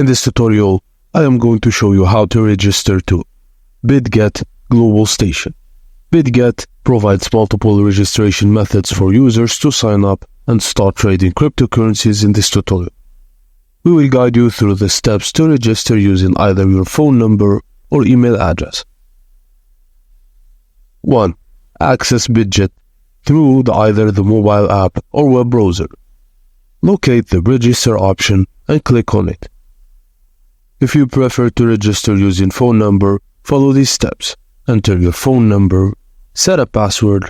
In this tutorial, I am going to show you how to register to Bitget Global Station. Bitget provides multiple registration methods for users to sign up and start trading cryptocurrencies in this tutorial. We will guide you through the steps to register using either your phone number or email address. 1. Access Bitget through either the mobile app or web browser. Locate the register option and click on it. If you prefer to register using phone number, follow these steps. Enter your phone number, set a password,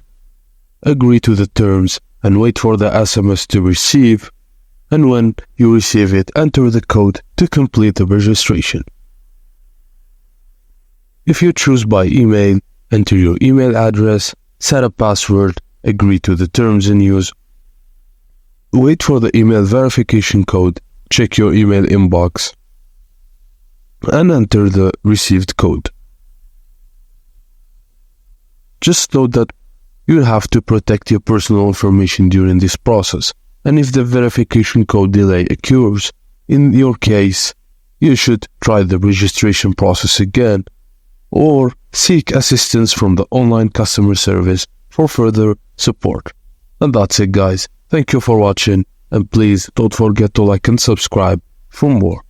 agree to the terms, and wait for the SMS to receive. And when you receive it, enter the code to complete the registration. If you choose by email, enter your email address, set a password, agree to the terms and use. Wait for the email verification code, check your email inbox, and enter the received code. Just note that you have to protect your personal information during this process, and if the verification code delay occurs, in your case, you should try the registration process again or seek assistance from the online customer service for further support. And that's it, guys. Thank you for watching, and please don't forget to like and subscribe for more.